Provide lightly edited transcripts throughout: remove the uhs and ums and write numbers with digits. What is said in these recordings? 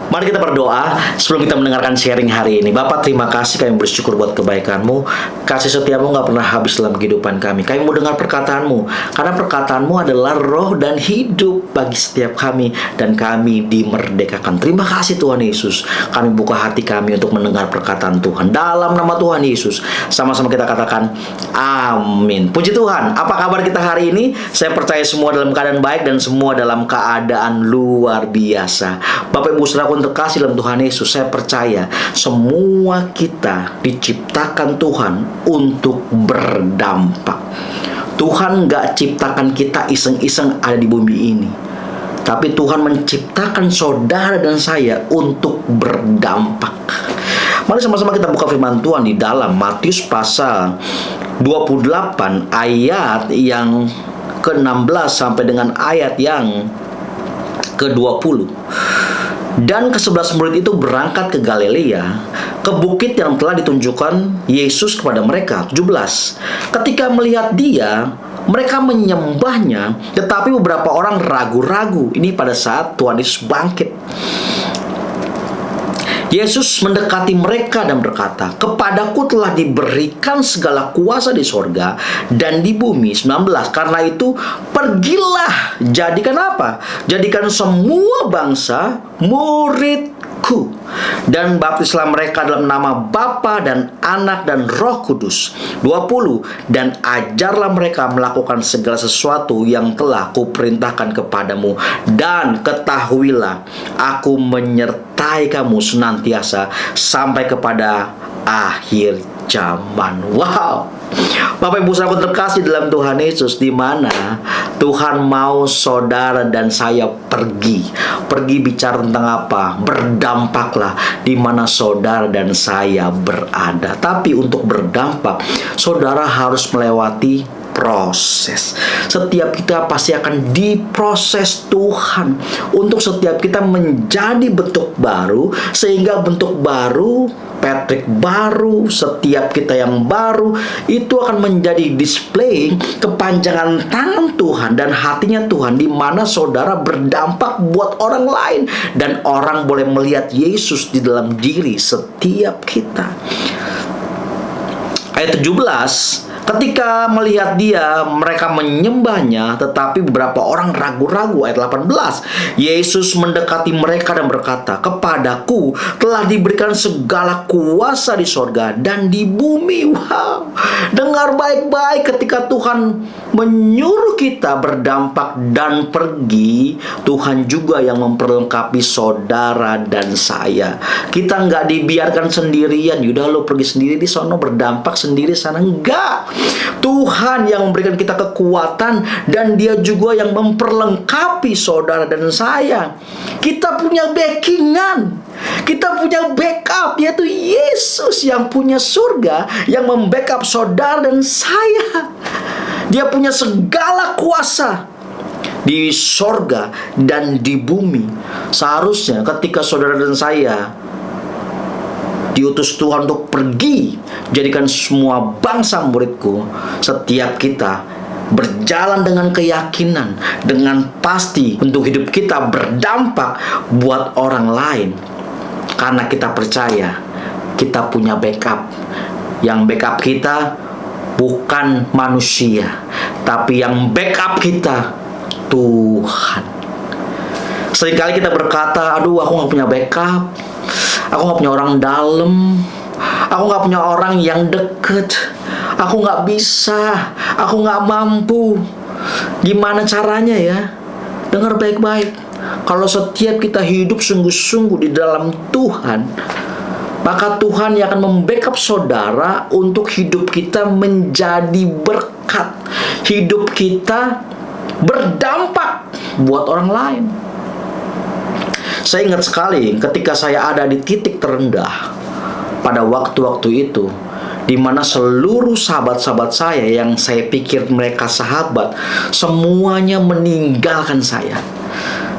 Mari kita berdoa sebelum kita mendengarkan sharing hari ini. Bapak, terima kasih, kami bersyukur buat kebaikan-Mu. Kasih setiamu gak pernah habis dalam kehidupan kami. Kami mau dengar perkataan-Mu, karena perkataan-Mu adalah roh dan hidup bagi setiap kami, dan kami dimerdekakan. Terima kasih Tuhan Yesus. Kami buka hati kami untuk mendengar perkataan Tuhan. Dalam nama Tuhan Yesus, sama-sama kita katakan amin. Puji Tuhan. Apa kabar kita hari ini? Saya percaya semua dalam keadaan baik dan semua dalam keadaan luar biasa. Bapak Ibu Saudara terkasih dalam Tuhan Yesus, saya percaya semua kita diciptakan Tuhan untuk berdampak. Tuhan gak ciptakan kita iseng-iseng ada di bumi ini, tapi Tuhan menciptakan saudara dan saya untuk berdampak. Mari sama-sama kita buka firman Tuhan di dalam Matius pasal 28 ayat yang ke-16 sampai dengan ayat yang ke-20. Dan ke-11 murid itu berangkat ke Galilea, ke bukit yang telah ditunjukkan Yesus kepada mereka. 17. Ketika melihat Dia, mereka menyembahnya, tetapi beberapa orang ragu-ragu. Ini pada saat Tuhan Yesus bangkit. Yesus mendekati mereka dan berkata, "Kepadaku telah diberikan segala kuasa di sorga dan di bumi." 19. Karena itu pergilah, jadikan apa? Jadikan semua bangsa muridku, dan baptislah mereka dalam nama Bapa dan Anak dan Roh Kudus. 20. Dan ajarlah mereka melakukan segala sesuatu yang telah kuperintahkan kepadamu, dan ketahuilah aku menyertai kamu senantiasa sampai kepada akhir zaman. Wow. Bapak Ibu Saudara terkasih dalam Tuhan Yesus, di mana Tuhan mau saudara dan saya pergi bicara tentang apa? Berdampaklah di mana saudara dan saya berada. Tapi untuk berdampak, saudara harus melewati proses. Setiap kita pasti akan diproses Tuhan untuk setiap kita menjadi bentuk baru, sehingga bentuk baru, Patrick baru, setiap kita yang baru itu akan menjadi display kepanjangan tangan Tuhan dan hatinya Tuhan, di mana saudara berdampak buat orang lain dan orang boleh melihat Yesus di dalam diri setiap kita. Ayat 17. Ketika melihat Dia, mereka menyembahnya, tetapi beberapa orang ragu-ragu. Ayat 18. Yesus mendekati mereka dan berkata, "Kepadaku telah diberikan segala kuasa di sorga dan di bumi." Wow. Dengar baik-baik, ketika Tuhan menyuruh kita berdampak dan pergi, Tuhan juga yang memperlengkapi saudara dan saya. Kita nggak dibiarkan sendirian. Yaudah, lo pergi sendiri di sono, berdampak sendiri sana. Enggak. Tuhan yang memberikan kita kekuatan, dan Dia juga yang memperlengkapi saudara dan saya. Kita punya backingan, kita punya backup, yaitu Yesus yang punya surga, yang membackup saudara dan saya. Dia punya segala kuasa di sorga dan di bumi. Seharusnya ketika saudara dan saya diutus Tuhan untuk pergi, jadikan semua bangsa muridku, setiap kita berjalan dengan keyakinan, dengan pasti untuk hidup kita berdampak buat orang lain. Karena kita percaya kita punya backup. Yang backup kita bukan manusia, tapi yang backup kita Tuhan. Seringkali kita berkata, "Aduh, aku gak punya backup, aku gak punya orang dalam, aku gak punya orang yang deket, aku gak bisa, aku gak mampu." Gimana caranya ya? Dengar baik-baik. Kalau setiap kita hidup sungguh-sungguh di dalam Tuhan, maka Tuhan yang akan membackup saudara untuk hidup kita menjadi berkat. Hidup kita berdampak buat orang lain. Saya ingat sekali ketika saya ada di titik terendah pada waktu-waktu itu, di mana seluruh sahabat-sahabat saya yang saya pikir mereka sahabat, semuanya meninggalkan saya.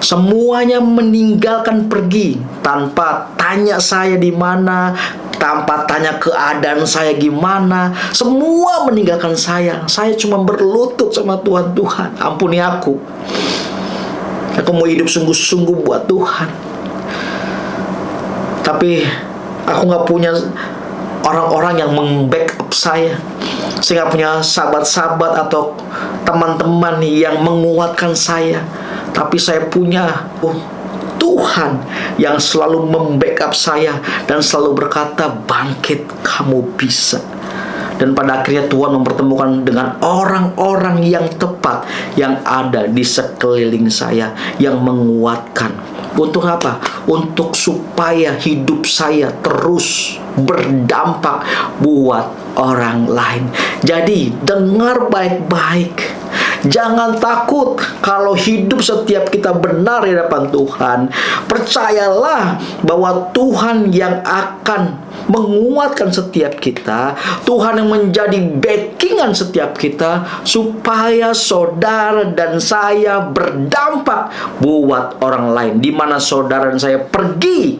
Semuanya meninggalkan, pergi tanpa tanya saya di mana, tanpa tanya keadaan saya gimana. Semua meninggalkan saya. Saya cuma berlutut sama Tuhan. "Tuhan, ampuni aku. Aku mau hidup sungguh-sungguh buat Tuhan." Tapi aku nggak punya orang-orang yang meng-backup saya. Saya nggak punya sahabat-sahabat atau teman-teman yang menguatkan saya. Tapi saya punya Tuhan yang selalu membackup saya dan selalu berkata, bangkit, kamu bisa. Dan pada akhirnya Tuhan mempertemukan dengan orang-orang yang tepat yang ada di sekeliling saya, yang menguatkan. Untuk apa? Untuk supaya hidup saya terus berdampak buat orang lain. Jadi dengar baik-baik. Jangan takut kalau hidup setiap kita benar di hadapan Tuhan. Percayalah bahwa Tuhan yang akan menguatkan setiap kita, Tuhan yang menjadi backingan setiap kita, supaya saudara dan saya berdampak buat orang lain. Di mana saudara dan saya pergi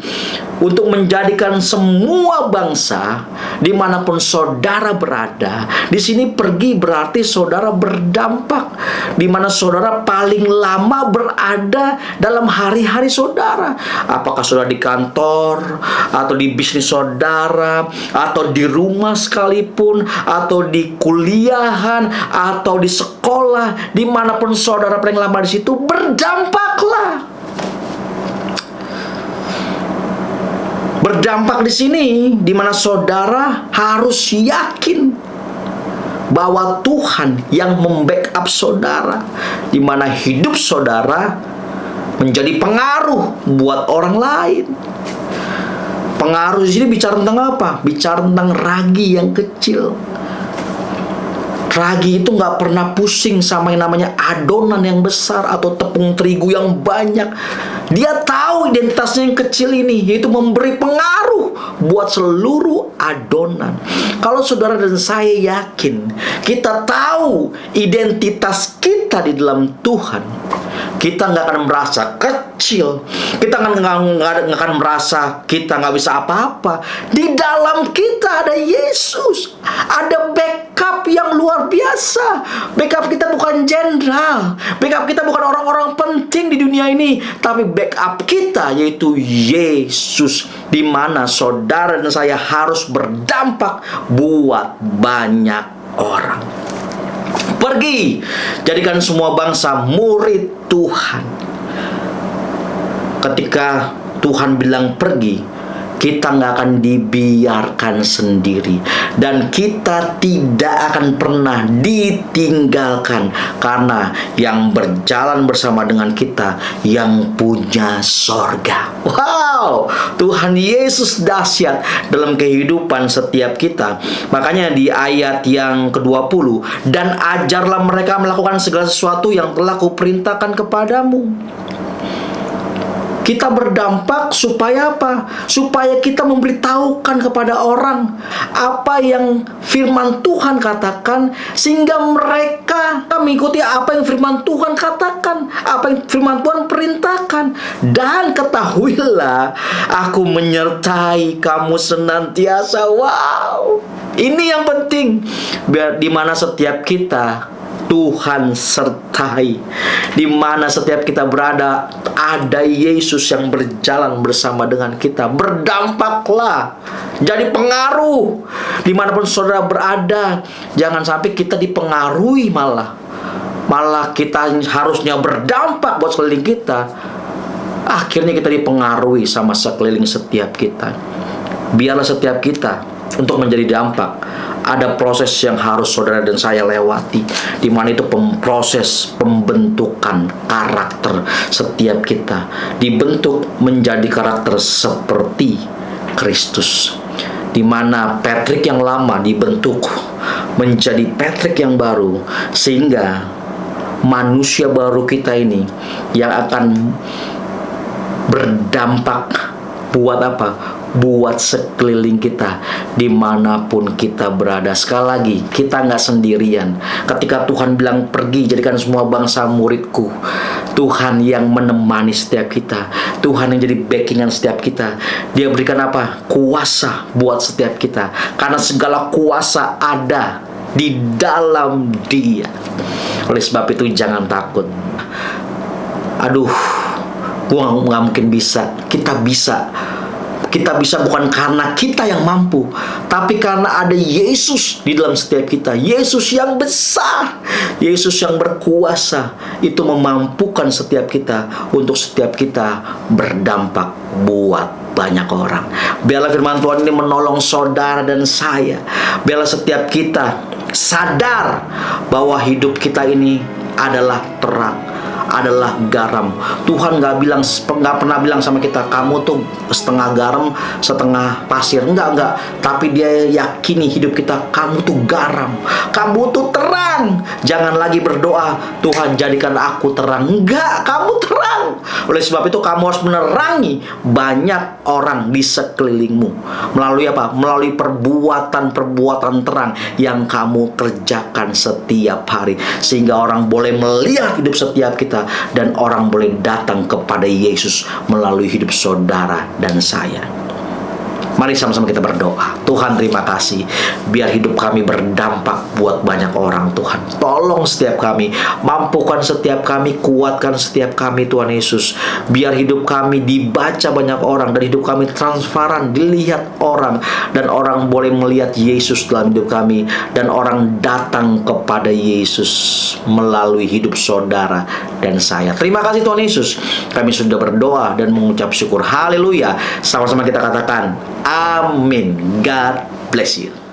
untuk menjadikan semua bangsa, dimanapun saudara berada. Di sini pergi berarti saudara berdampak. Di mana saudara paling lama berada dalam hari-hari saudara. Apakah saudara di kantor, atau di bisnis saudara, atau di rumah sekalipun, atau di kuliahan, atau di sekolah, dimanapun saudara paling lama di situ, berdampaklah. Berdampak di sini, di mana saudara harus yakin bahwa Tuhan yang membackup saudara, di mana hidup saudara menjadi pengaruh buat orang lain. Pengaruh di sini bicara tentang apa? Bicara tentang ragi yang kecil. Ragi itu nggak pernah pusing sama yang namanya adonan yang besar atau tepung terigu yang banyak. Dia tahu identitasnya yang kecil ini, yaitu memberi pengaruh buat seluruh adonan. Kalau saudara dan saya yakin, kita tahu identitas kita di dalam Tuhan, kita nggak akan merasa kecil. Kita nggak akan merasa kita nggak bisa apa-apa. Di dalam kita ada Yesus, ada backup yang luar biasa. Backup kita bukan jenderal, backup kita bukan orang-orang penting di dunia ini, tapi backup kita yaitu Yesus. Di mana saudara dan saya harus berdampak buat banyak orang. Pergi, jadikan semua bangsa murid Tuhan. Ketika Tuhan bilang pergi, kita nggak akan dibiarkan sendiri, dan kita tidak akan pernah ditinggalkan, karena yang berjalan bersama dengan kita yang punya sorga. Wow, Tuhan Yesus dahsyat dalam kehidupan setiap kita. Makanya di ayat yang ke-20, dan ajarlah mereka melakukan segala sesuatu yang telah kuperintahkan kepadamu. Kita berdampak supaya apa? Supaya kita memberitahukan kepada orang apa yang firman Tuhan katakan, sehingga mereka mengikuti apa yang firman Tuhan katakan, apa yang firman Tuhan perintahkan. Dan ketahuilah, aku menyertai kamu senantiasa. Wow, ini yang penting. Biar di mana setiap kita Tuhan sertai, di mana setiap kita berada ada Yesus yang berjalan bersama dengan kita. Berdampaklah, jadi pengaruh dimanapun saudara berada. Jangan sampai kita dipengaruhi, malah kita harusnya berdampak buat sekeliling kita, akhirnya kita dipengaruhi sama sekeliling setiap kita. Biarlah setiap kita untuk menjadi dampak, ada proses yang harus saudara dan saya lewati, di mana itu proses pembentukan karakter setiap kita, dibentuk menjadi karakter seperti Kristus. Di mana Patrick yang lama dibentuk menjadi Patrick yang baru, sehingga manusia baru kita ini yang akan berdampak buat apa? Buat sekeliling kita dimanapun kita berada. Sekali lagi, kita nggak sendirian. Ketika Tuhan bilang pergi, jadikan semua bangsa muridku, Tuhan yang menemani setiap kita, Tuhan yang jadi backingan setiap kita. Dia berikan apa? Kuasa buat setiap kita, karena segala kuasa ada di dalam Dia. Oleh sebab itu jangan takut. Aduh, gua nggak mungkin bisa. Kita bisa. Kita bisa bukan karena kita yang mampu, tapi karena ada Yesus di dalam setiap kita. Yesus yang besar, Yesus yang berkuasa, itu memampukan setiap kita untuk setiap kita berdampak buat banyak orang. Biarlah firman Tuhan ini menolong saudara dan saya. Biarlah setiap kita sadar bahwa hidup kita ini adalah terang, adalah garam. Tuhan nggak pernah bilang sama kita, kamu tuh setengah garam, setengah pasir. Enggak. Tapi Dia yakini hidup kita, kamu tuh garam, kamu tuh terang. Jangan lagi berdoa, Tuhan jadikan aku terang. Enggak, kamu terang. Oleh sebab itu kamu harus menerangi banyak orang di sekelilingmu. Melalui apa? Melalui perbuatan terang yang kamu kerjakan setiap hari, sehingga orang boleh melihat hidup setiap kita, dan orang boleh datang kepada Yesus melalui hidup saudara dan saya. Mari sama-sama kita berdoa. Tuhan, terima kasih. Biar hidup kami berdampak buat banyak orang, Tuhan. Tolong setiap kami, mampukan setiap kami, kuatkan setiap kami, Tuhan Yesus. Biar hidup kami dibaca banyak orang, dan hidup kami transparan, dilihat orang, dan orang boleh melihat Yesus dalam hidup kami, dan orang datang kepada Yesus melalui hidup saudara dan saya. Terima kasih Tuhan Yesus. Kami sudah berdoa dan mengucap syukur. Haleluya. Sama-sama kita katakan amin. God bless you.